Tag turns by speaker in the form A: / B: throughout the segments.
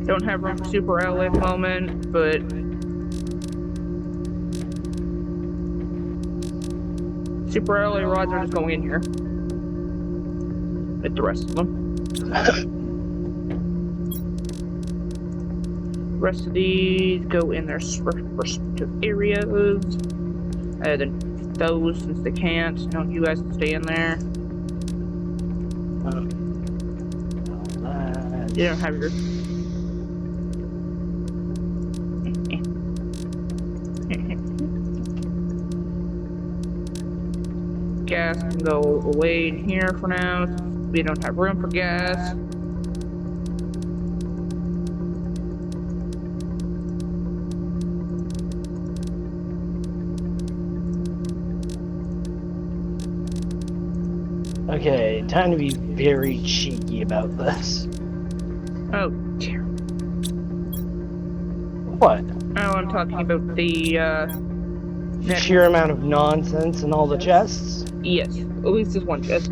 A: Don't have room for super ally at the moment, but super ally rods are just going in here. With the rest of them. The rest of these go in their respective areas. Then those, since they can't, you guys can stay in there. You don't have your... Gas can go away in here for now. We don't have room for gas.
B: Okay, time to be very cheeky about this.
A: Oh, dear.
B: What?
A: Oh, I'm talking about the,
B: sheer amount of nonsense in all the chests?
A: Yes, at least there's one chest.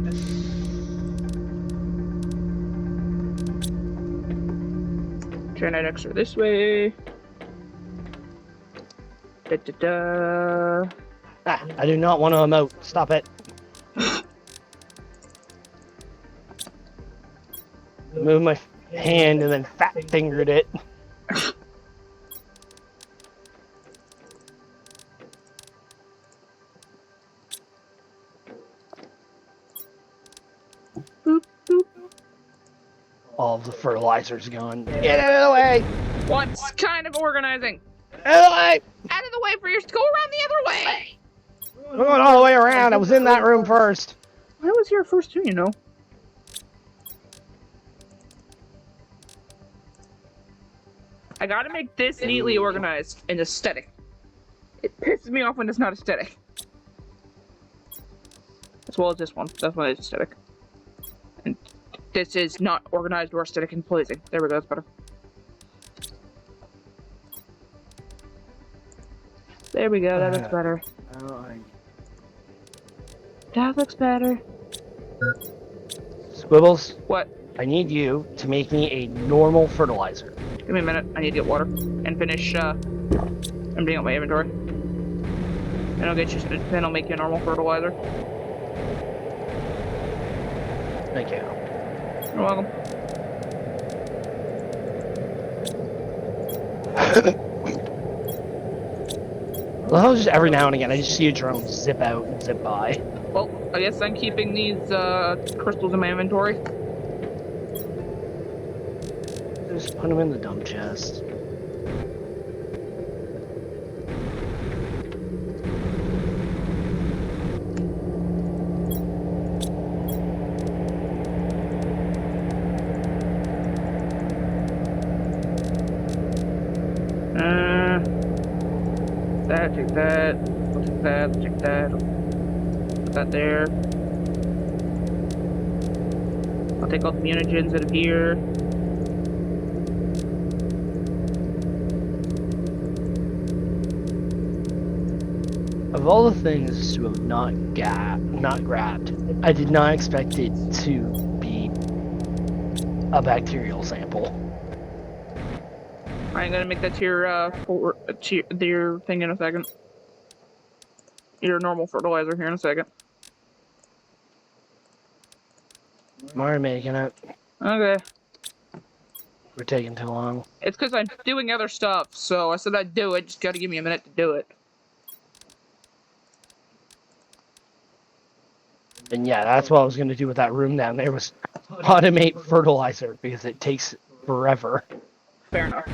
A: Turn that extra this way. Da-da-da.
B: Ah, I do not want to emote. Stop it. Move my hand and then fat fingered it.
A: Boop, boop.
B: All of the fertilizer's gone. Get out of the way!
A: What's kind of organizing?
B: Out of the way!
A: Out of the way for yours to go around the other way!
B: I'm going all the way around. I was in that room first.
A: I was here first too, I gotta make this neatly organized and aesthetic. It pisses me off when it's not aesthetic. As well as this one. That one is aesthetic. And this is not organized or aesthetic and pleasing. There we go, that's better. There we go, that looks better. That looks better.
B: Squibbles?
A: What?
B: I need you to make me a normal fertilizer.
A: Give me a minute, I need to get water. And finish, emptying out my inventory. Then I'll make you a normal fertilizer.
B: Thank you.
A: You're welcome.
B: Well, just every now and again, I just see a drone zip out and zip by.
A: Well, I guess I'm keeping these, crystals in my inventory.
B: Just put them in the dump chest.
A: Take that, I'll take that, I'll take that, put that there. I'll take all the mutagens out of here.
B: Of all the things to have not grabbed, I did not expect it to be a bacterial sample.
A: I'm gonna make that to your thing in a second. Your normal fertilizer here in a second.
B: I'm already making it.
A: Okay.
B: We're taking too long.
A: It's because I'm doing other stuff, so I said I'd do it. Just gotta give me a minute to do it.
B: And yeah, that's what I was gonna do with that room down there was automate fertilizer because it takes forever.
A: Fair enough.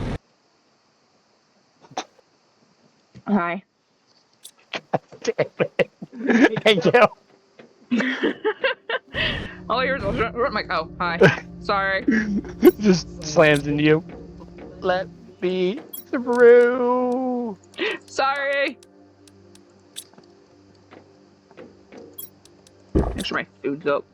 A: Hi.
B: Damn it. Thank you.
A: Oh, here's my. Oh, hi. Sorry.
B: Just slams into you. Let me through.
A: Sorry. Make sure my food's up.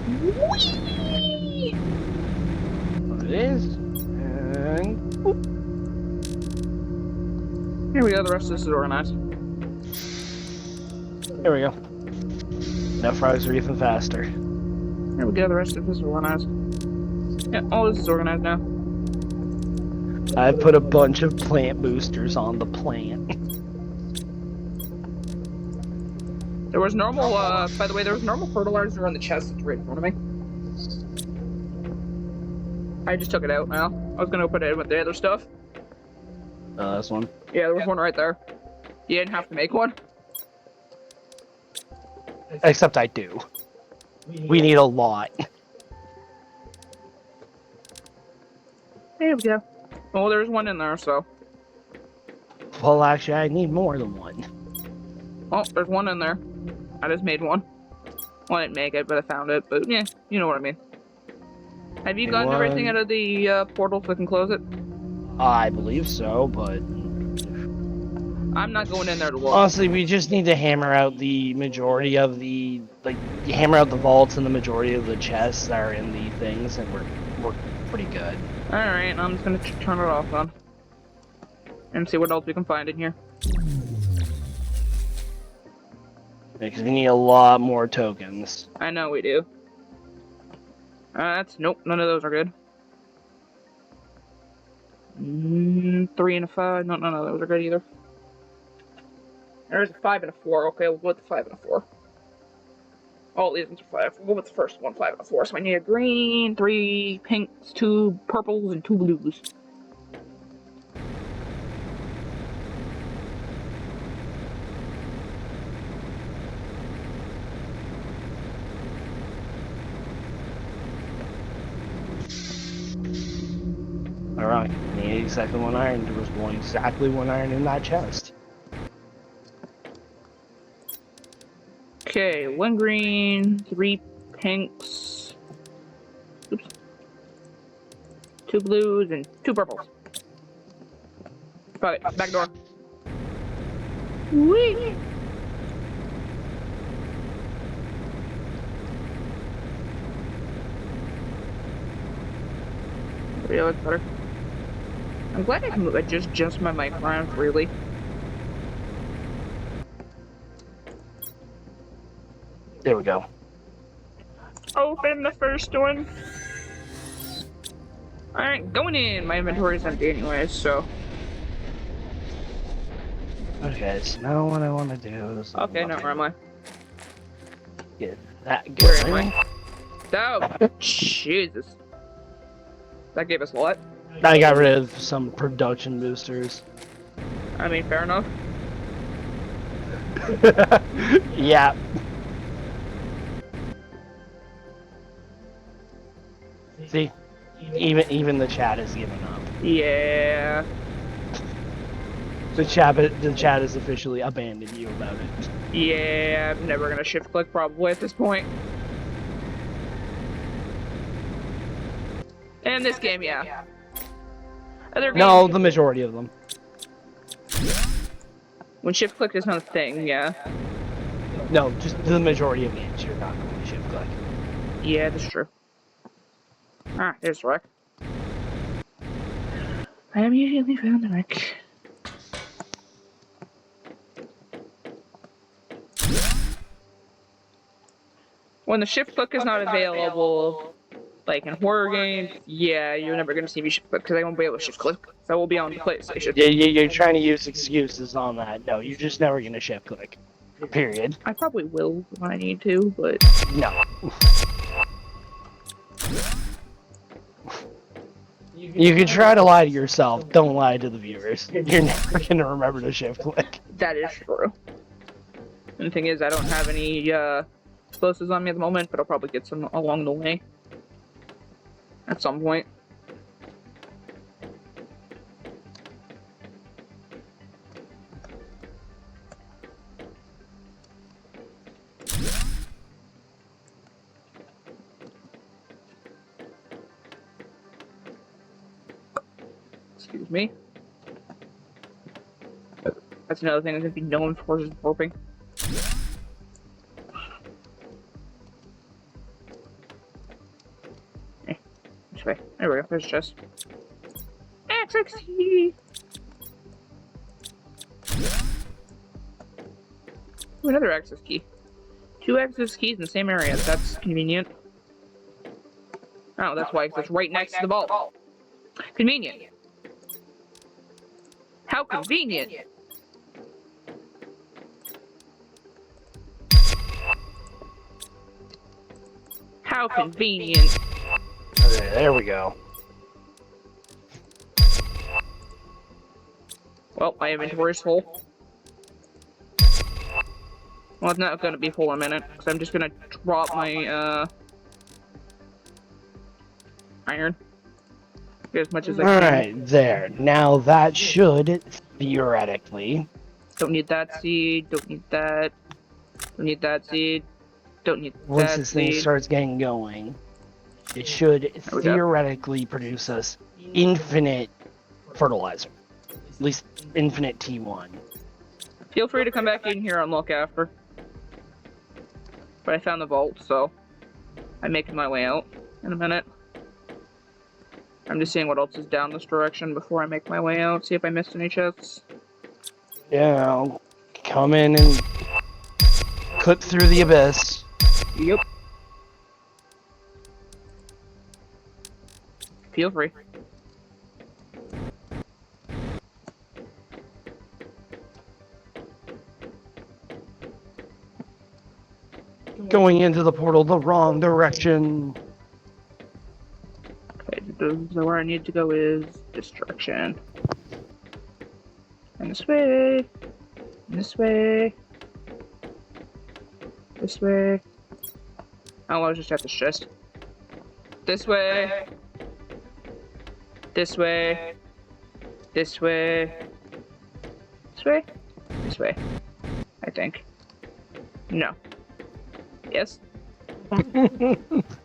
A: Whee!
B: What it is. And
A: Here we go. The rest of this is organized.
B: there we go. Now frogs are even faster.
A: Here we go. The rest of this is organized. Yeah, all this is organized now.
B: I put a bunch of plant boosters on the plant.
A: There was normal, by the way, there was normal fertilizer on the chest that's right in front of me. I just took it out now. I was gonna put it in with the other stuff.
B: This one.
A: Yeah, there was one right there. You didn't have to make one.
B: Except I do. We need a lot.
A: There we go. Well, there's one in there, so.
B: Well, actually, I need more than one.
A: Oh, there's one in there. I just made one. Well, I didn't make it, but I found it. But yeah, you know what I mean. Have you gotten everything out of the portal so I can close it?
B: I believe so, but
A: I'm not going in there to look.
B: honestly, we just need to hammer out the majority of the hammer out the vaults and the majority of the chests that are in the things, and we're pretty good.
A: All right, I'm just gonna turn it off then, and see what else we can find in here.
B: Because we need a lot more tokens.
A: I know we do. Nope, none of those are good. 3 and a 5. No, none of those are good either. There's a 5 and a 4. Okay, we'll go with the 5 and a 4. All these ones are 5. We'll go with the first one, 5 and a 4. So I need a green, 3 pinks, 2 purples, and 2 blues.
B: Alright, need exactly 1 iron. There was exactly 1 iron in that chest.
A: Okay, 1 green, 3 pinks, oops, 2 blues, and 2 purples. Got it. Back door. Whee! Yeah, that's better. I'm glad I can adjust my mic around freely.
B: There we go.
A: Open the first one. Alright, going in. My inventory's empty anyway, so.
B: Okay, so now what I want to do is...
A: Okay, now where am I?
B: Get that
A: Where am
B: going.
A: I? Oh, Jesus. That gave us a lot.
B: I got rid of some production boosters.
A: I mean, fair enough.
B: Yeah. See, even the chat has given up.
A: Yeah.
B: The chat has officially abandoned you about it.
A: Yeah, I'm never gonna shift click probably at this point. In this game, yeah. Other games,
B: No, the majority of them.
A: when shift click is not a thing, yeah.
B: No, just the majority of games you're not going to shift click.
A: Yeah, that's true. Ah, there's the wreck. I immediately found the wreck. When the shift click is not available, like in horror games, yeah, you're never gonna see me shift click because I won't be able to shift click. So I will be on the PlayStation.
B: Yeah, you're trying to use excuses on that. No, you're just never going to shift click. Period.
A: I probably will when I need to, but
B: No. You can try to lie to yourself. Don't lie to the viewers. You're never going to remember to shift click.
A: that is true. And the thing is, I don't have any explosives on me at the moment, but I'll probably get some along the way. At some point. Excuse me. That's another thing I'm gonna be known for is warping. This way. There we go. There's a chest. Access key! Ooh, another access key. 2 access keys in the same area. That's convenient. Oh, that's why, 'cause it's right next to the vault. Convenient. How convenient! How convenient.
B: Okay, there we go.
A: Well, my inventory's full. Well, it's not gonna be full in a minute, because I'm just gonna drop my, iron. Get as much as I can.
B: Alright, there. Now that should, theoretically...
A: Don't need that seed, don't need that. Don't need that seed. Don't need
B: Once
A: that
B: this thing
A: seed.
B: starts getting going, it should
A: we go.
B: theoretically produce us infinite fertilizer. At least infinite T1.
A: Feel free to come back in here and look after. But I found the vault, so I'm making my way out in a minute. I'm just seeing what else is down this direction before I make my way out, see if I missed any chests.
B: Yeah, I'll come in and clip through the abyss.
A: Yep. Feel free.
B: Going into the portal the wrong direction.
A: Okay, so where I need to go is this direction. And this way. And this way. This way. Oh, I was just at this chest. This way. This way. This way. This way? This way. I think. No. Yes?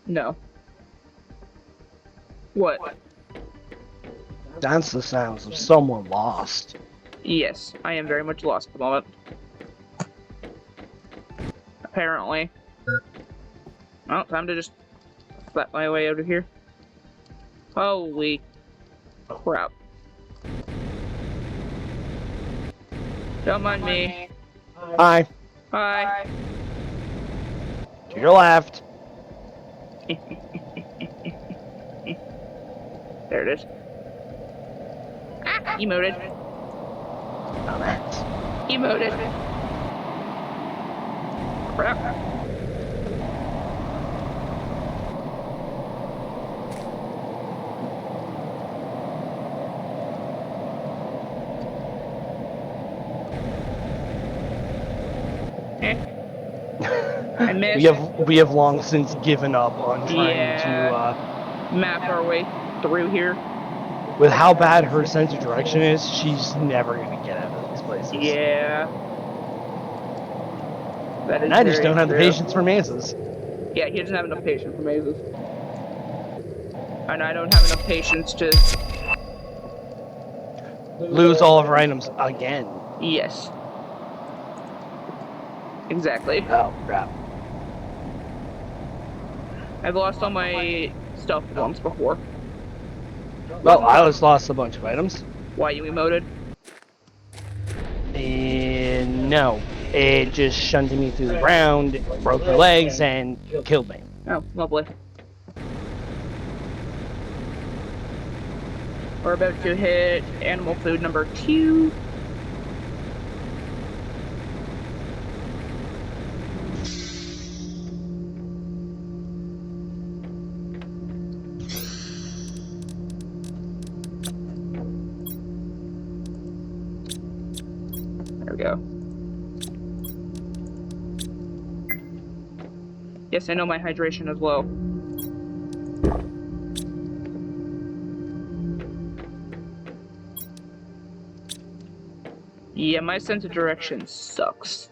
A: No. What?
B: That's the sounds of someone lost.
A: Yes, I am very much lost at the moment. Apparently. Well, time to just flap my way out of here. Holy crap. Don't mind me.
B: Hi,
A: Hi.
B: to your left.
A: There it is. Ah, emoted.
B: Dumbass.
A: Emoted. Crap. I missed.
B: We have long since given up on trying
A: Yeah. Map our way through here.
B: to. With how bad her sense of direction is, she's never gonna get out of these places.
A: Yeah. That is
B: And I just
A: very
B: don't have the
A: true.
B: patience for mazes.
A: Yeah, he doesn't have enough patience for mazes. And I don't have enough patience to.
B: Lose all of her items again.
A: Yes. Exactly.
B: Oh crap.
A: I've lost all my stuff once before.
B: Well, I just lost a bunch of items.
A: Why you emoted?
B: And no, it just shunted me through the ground, broke her legs, and killed me.
A: Oh, lovely. We're about to hit animal food number 2. There we go. Yes, I know my hydration is low. Yeah, my sense of direction sucks.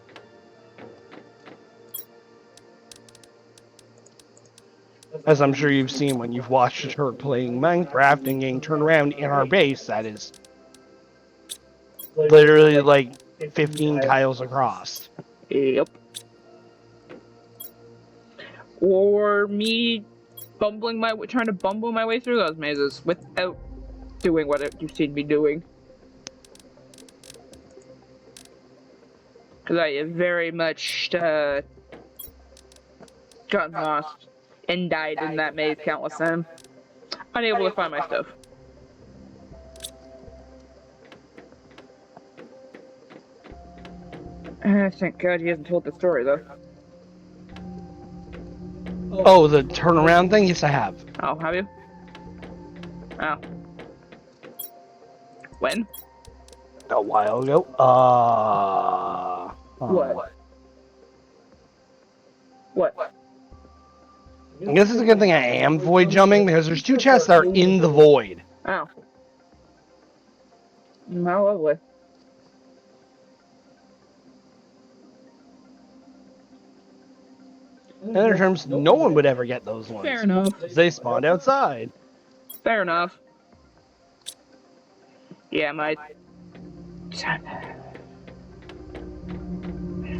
B: As I'm sure you've seen when you've watched her playing Minecraft and getting turned around in our base, that is literally like 15 tiles across.
A: Yep. Or me trying to bumble my way through those mazes without doing what you seem to be doing. Because I have very much gotten lost and died in that maze countless times. Unable to find my stuff. Thank God he hasn't told the story though.
B: Oh, the turnaround thing? Yes, I have.
A: Oh, have you? Oh. When?
B: A while ago.
A: What? What?
B: I guess it's a good thing I am void jumping because there's 2 chests that are in the void.
A: Oh. How lovely.
B: In other terms, no one would ever get those ones.
A: Fair enough.
B: They spawned outside.
A: Fair enough. Yeah,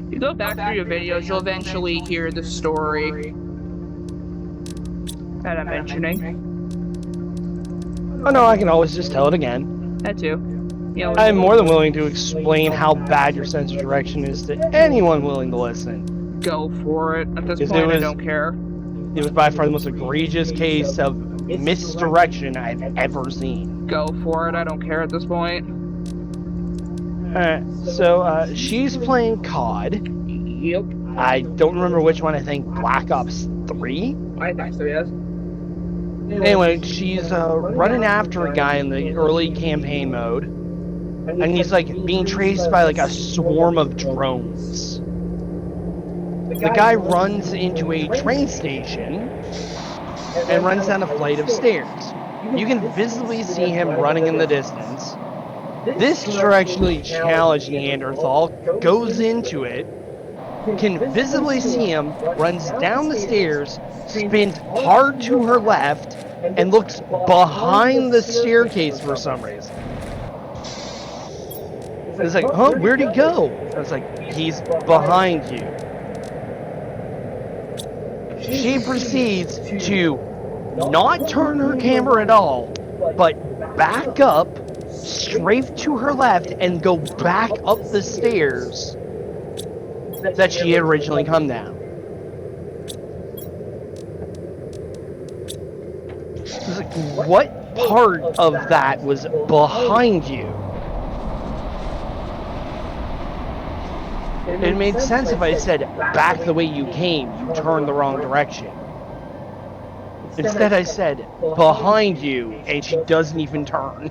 A: you go back through your videos, you'll eventually hear the story that I'm mentioning.
B: Oh no, I can always just tell it again.
A: That too. You know,
B: I'm more than willing to explain how bad your sense of direction is to anyone willing to listen.
A: go for it. At this
B: If
A: point,
B: it
A: I don't care.
B: It was by far the most egregious case of misdirection I've ever seen.
A: Go for it. I don't care at this point.
B: Alright, so she's playing COD.
A: Yep.
B: I don't remember which one, I think Black Ops 3?
A: I think so, yes.
B: Anyway, she's running after a guy in the early campaign mode, and he's like being chased by like a swarm of drones. The guy runs into a train station and runs down a flight of stairs. You can visibly see him running in the distance. This directionally challenged Neanderthal goes into it, can visibly see him, runs down the stairs, spins hard to her left, and looks behind the staircase for some reason. It's like, huh, where'd he go? I was like, he's behind you. She proceeds to not turn her camera at all, but back up, straight to her left, and go back up the stairs that she had originally come down. I was like, what part of that was behind you? It made sense if I said, back the way you came, you turned the wrong direction. Instead I said, behind you, and she doesn't even turn.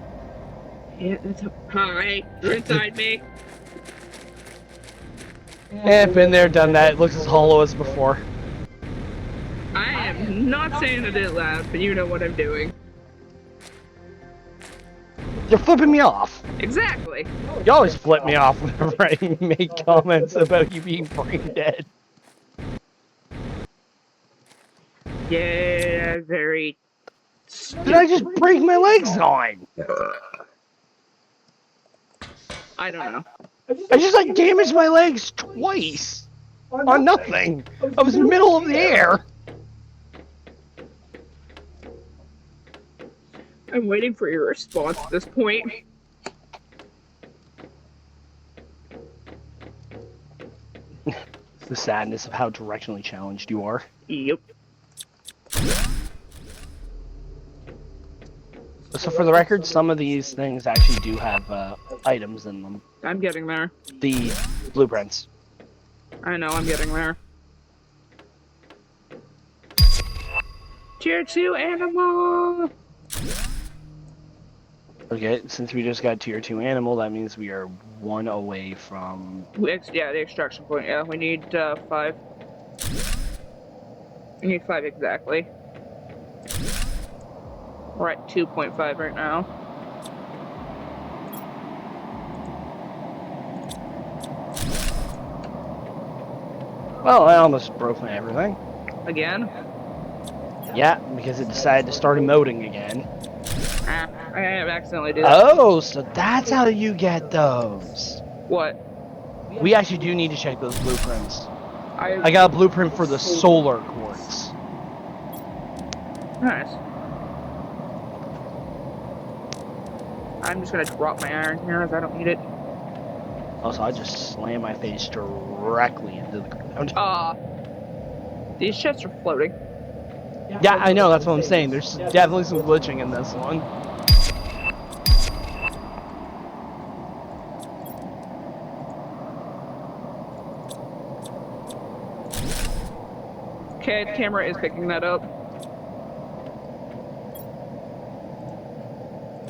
A: Hi, you're inside me.
B: Eh, been there, done that. It looks as hollow as before.
A: I am not saying it out loud, but you know what I'm doing.
B: You're flipping me off.
A: Exactly.
B: You always flip me off whenever I make comments about you being brain dead.
A: Yeah, very...
B: Did I just break my legs on?
A: I don't know.
B: I just like damaged my legs twice. On nothing. I was in the middle of the air.
A: I'm waiting for your response at this point.
B: The sadness of how directionally challenged you are.
A: Yep.
B: So for the record, some of these things actually do have items in them.
A: I'm getting there.
B: The blueprints.
A: I know, I'm getting there. Tier 2 animal!
B: Okay, since we just got tier 2 animal, that means we are 1 away from...
A: Yeah, the extraction point, yeah. We need 5. We need 5 exactly. We're at 2.5 right now.
B: Well, I almost broke my everything.
A: Again?
B: Yeah, because it decided to start emoting again.
A: Ah, I accidentally did that.
B: Oh, so that's how you get those.
A: What?
B: We actually do need to check those blueprints.
A: I
B: I got a blueprint for the solar quartz.
A: Nice. I'm just gonna drop my iron here as I don't need it.
B: Also, I just slammed my face directly into the ground.
A: These chests are floating.
B: Yeah, I know, that's what I'm saying. There's definitely some glitching in this one.
A: Okay, the camera is picking that up.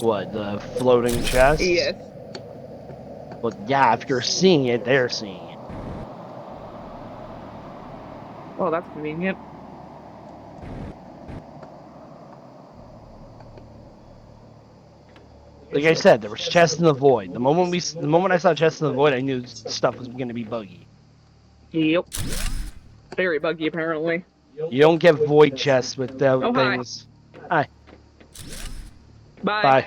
B: What, the floating chest?
A: Yes.
B: Well, yeah, if you're seeing it, they're seeing it.
A: Well, that's convenient.
B: Like I said, there was chests in the void. The moment I saw chests in the void, I knew stuff was going to be buggy.
A: Yep. Very buggy, apparently.
B: You don't get void chests without things. Hi.
A: Bye.
B: Bye.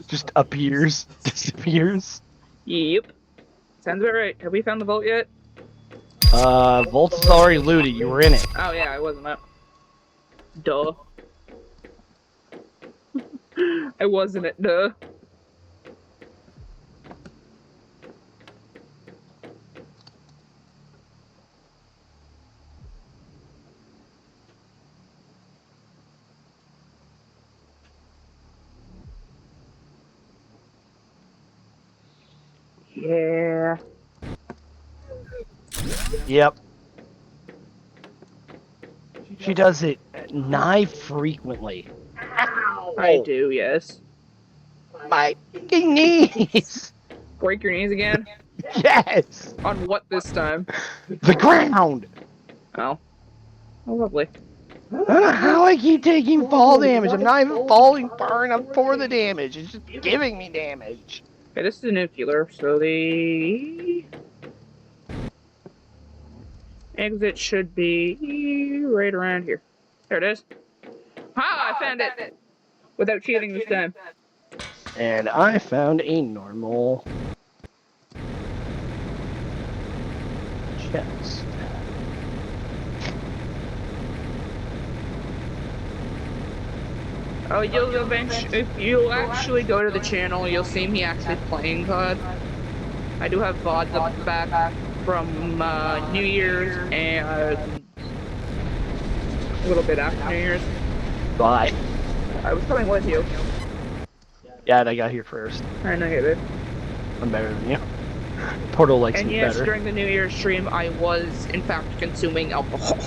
B: Just appears, disappears.
A: Yep. Sounds about right. Have we found the vault yet?
B: Vault's already looted. You were in it.
A: Oh yeah, I wasn't up. Duh. I wasn't it, duh. Yeah.
B: Yep. She does it nigh frequently. Ow.
A: I do, yes.
B: My fucking knees!
A: Break your knees again?
B: Yes!
A: On what this time?
B: The ground!
A: Oh. Oh, lovely.
B: I don't know how I keep taking fall damage. I'm not even falling far enough for the damage. It's just giving me damage.
A: Okay, this is a nuclear, so the exit should be right around here. There it is. Ha! I found it! Without cheating this time.
B: And I found a normal chest.
A: Oh, if you'll actually go to the channel, you'll see me actually playing COD. I do have VODs up back from New Year's and a little bit after New Year's.
B: Bye.
A: I was coming with you.
B: Yeah, I got here first.
A: I know you did.
B: I'm better than you. Portal likes
A: And
B: me
A: yes,
B: better.
A: during the New Year's stream, I was in fact consuming alcohol.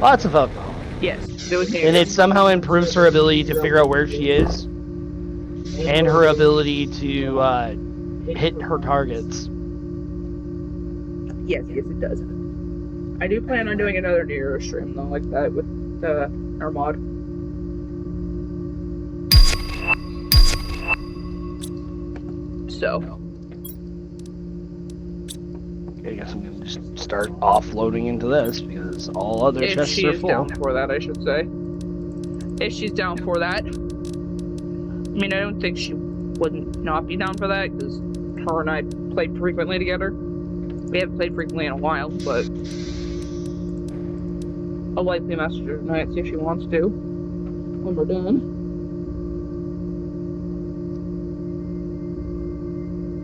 B: Lots of alcohol.
A: Yes, it was
B: And it somehow improves her ability to figure out where she is. And her ability to hit her targets.
A: Yes, it does. I do plan on doing another New Year's stream though, like that with our mod. So.
B: I guess I'm gonna just start offloading into this because all other
A: If
B: chests
A: she
B: are
A: is
B: full.
A: down for that, I should say. If she's down for that. I mean, I don't think she wouldn't not be down for that, because her and I played frequently together. We haven't played frequently in a while, but I'll likely message her tonight, see if she wants to, when we're done.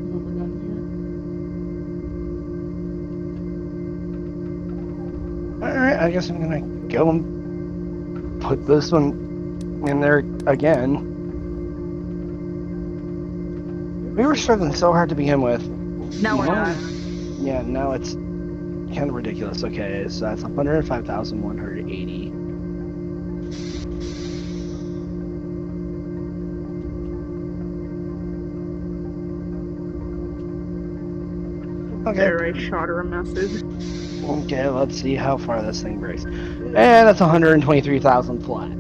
A: When we're done here.
B: Alright, I guess I'm gonna go and put this one in there again. We were struggling so hard to begin with.
A: No, we're not.
B: Yeah, now it's kind of ridiculous. Okay, so that's 105,180. Okay.
A: There, I shot her a message.
B: Okay, let's see how far this thing breaks. And that's 123,000 flat.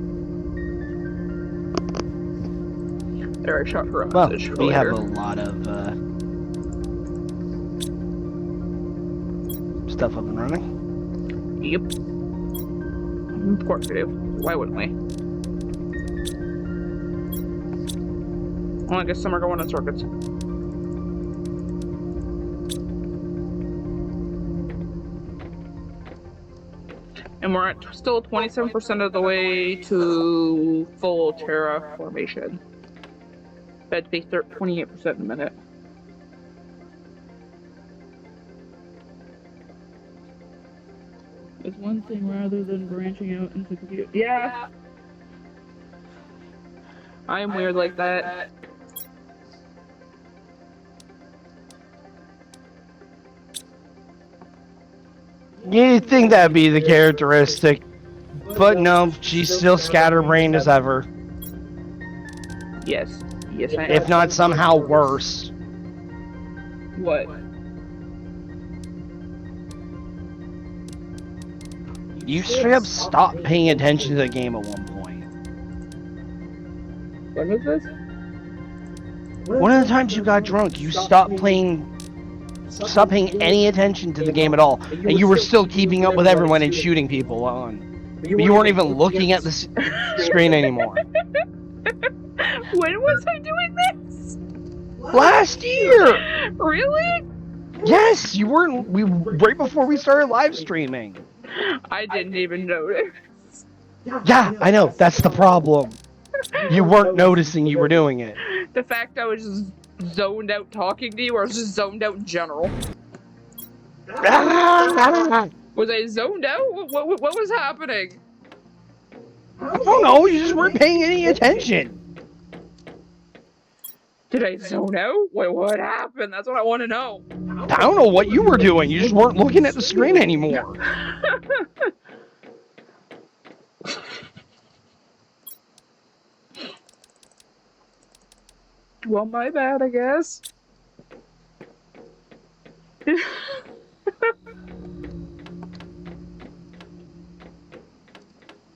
A: There, I shot her a
B: Well,
A: message.
B: we have
A: earlier.
B: a lot of stuff up and running.
A: Yep. Of course we do. Why wouldn't we? Well, I guess some are going in circuits. And we're at still 27% of the way to full terraformation. That'd be 28% in a minute. It's one thing rather than branching out into computer. Yeah. I'm weird like that.
B: You'd think that'd be the characteristic, but no, she's still scatterbrained as ever.
A: Yes. Yes, I am.
B: If not somehow worse.
A: What?
B: You straight up stopped paying attention to the game at one point.
A: When was this?
B: One of the times you got drunk, you stopped paying any attention to the game at all, and you were still keeping up with everyone and shooting people on. But you weren't even looking at the screen anymore.
A: When was I doing this?
B: Last year!
A: Really?
B: Yes, you weren't. Right before we started live streaming.
A: I didn't even notice.
B: Yeah, I know. That's the problem. You weren't noticing you were doing it.
A: The fact I was just zoned out talking to you, or I was just zoned out in general. Was I zoned out? What was happening?
B: I don't know. You just weren't paying any attention.
A: Did I zone out? What happened? That's what I want to know.
B: I don't know what you were doing. You just weren't looking at the screen anymore.
A: Well, my bad, I guess.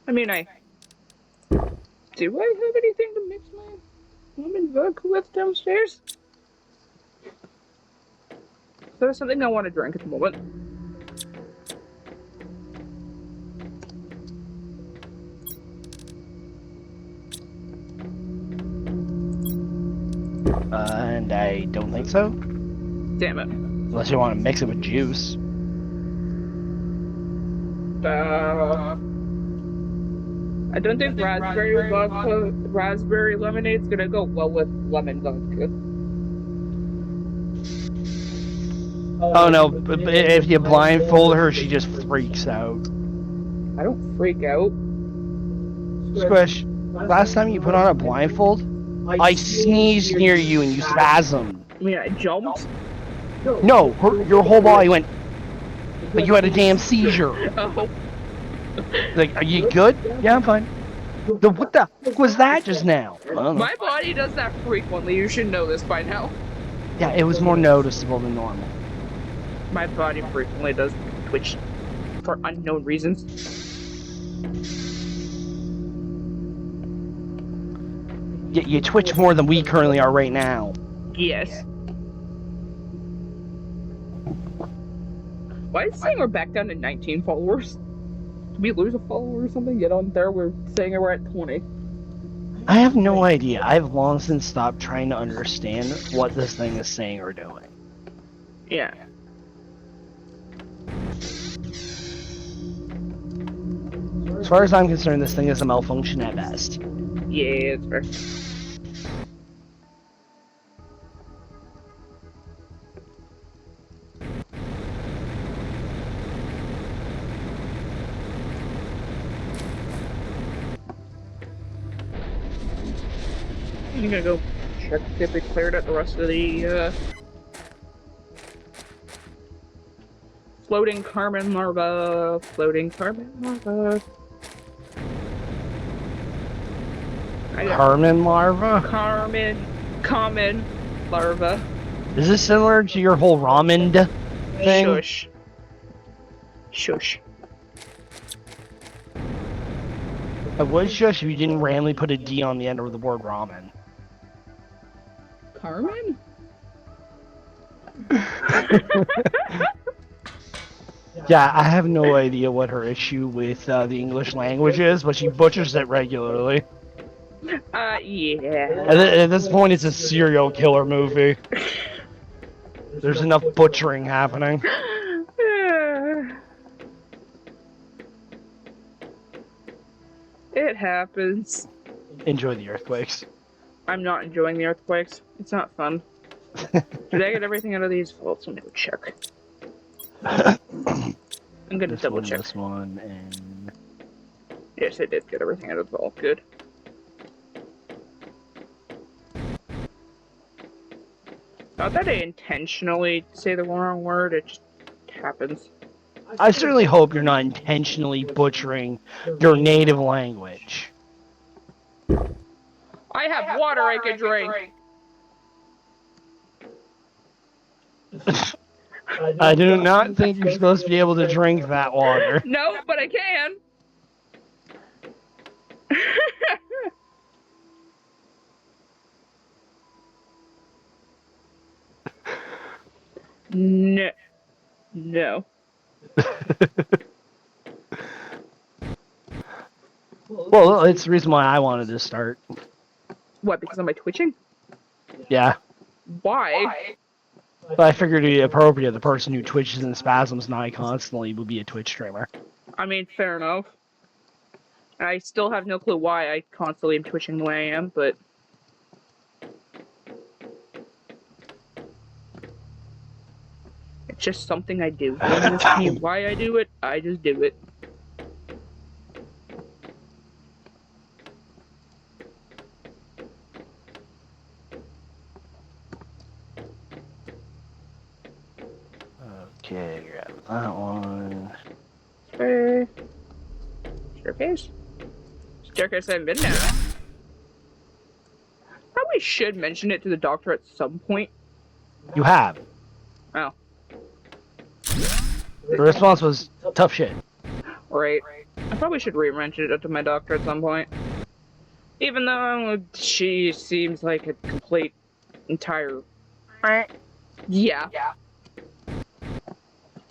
A: I mean, do I have anything to mix my lemon vodka with downstairs? There's something I want to drink at the moment.
B: And I don't think so.
A: Damn it.
B: Unless you want to mix it with juice.
A: I don't think raspberry lemonade's gonna go well with lemon vodka.
B: Oh no, but if you blindfold her, she just freaks out.
A: I don't freak out.
B: Squish, last time you put on a blindfold, I sneezed near you and you spasmed.
A: I mean, I jumped?
B: No, your whole body went like you had a damn seizure.
A: Oh.
B: Like, are you good? Yeah, I'm fine. What the fuck was that just now? I don't know.
A: My body does that frequently. You should know this by now.
B: Yeah, it was more noticeable than normal.
A: My body frequently does twitch for unknown reasons.
B: You twitch more than we currently are right now.
A: Yes. Why is it saying we're back down to 19 followers? Did we lose a follower or something? Yet on there we're saying we're at 20.
B: I have no idea. I've long since stopped trying to understand what this thing is saying or doing.
A: Yeah.
B: As far as I'm concerned, this thing is a malfunction at best.
A: Yeah, it's fair. I'm gonna go check if it cleared out the rest of the floating Carmen larva. Floating Carmen larva.
B: Carmen larva?
A: Common larva.
B: Is this similar to your whole ramen thing?
A: Shush. Shush.
B: I would shush if you didn't randomly put a D on the end of the word ramen.
A: Carmen?
B: Yeah, I have no idea what her issue with the English language is, but she butchers it regularly.
A: Yeah.
B: At this point, it's a serial killer movie. There's enough butchering happening.
A: It happens.
B: Enjoy the earthquakes.
A: I'm not enjoying the earthquakes. It's not fun. Did I get everything out of these vaults? Let me go check. I'm gonna
B: This
A: double
B: one,
A: check.
B: this one, and
A: Yes, I did get everything out of the vault. Good. Not that I intentionally say the wrong word, it just happens.
B: I certainly hope you're not intentionally butchering your native language.
A: I have water I can drink.
B: I do not think you're supposed to be able to drink that water.
A: No, but I can. No. No.
B: Well, it's the reason why I wanted to start.
A: What, because am I twitching?
B: Yeah.
A: Why?
B: But I figured it'd be appropriate the person who twitches and spasms nigh constantly would be a Twitch streamer.
A: I mean, fair enough. I still have no clue why I constantly am twitching the way I am, but... It's just something I do. Don't ask me why I do it, I just do it.
B: Okay, grab that one.
A: Staircase? Staircase I haven't been down. Probably should mention it to the doctor at some point.
B: You have.
A: Oh.
B: The response was tough shit.
A: Right. I probably should re-mention it to my doctor at some point. Even though she seems like a complete, entire... Yeah.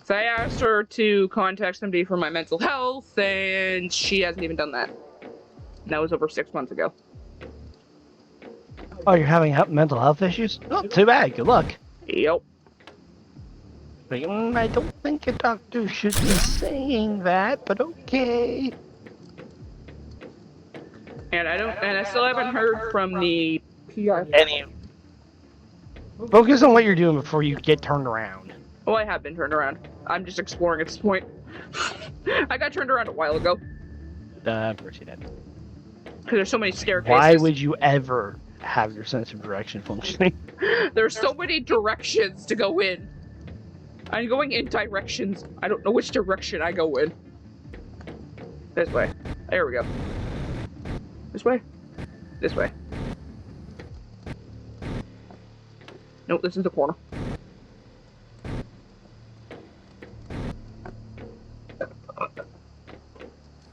A: So I asked her to contact somebody for my mental health, and she hasn't even done that. And that was over 6 months ago.
B: Oh, you're having mental health issues? Oh, too bad. Good luck.
A: Yep.
B: Like, I don't think a doctor should be saying that, but okay.
A: And I still haven't heard from the PR.
B: Focus on what you're doing before you get turned around.
A: Well, I have been turned around. I'm just exploring at this point. I got turned around a while ago.
B: Of course you did.
A: Because there's so many staircases.
B: Why would you ever have your sense of direction functioning?
A: There's so many directions to go in. I'm going in directions. I don't know which direction I go in. This way. There we go. This way. This way. Nope, this is the corner.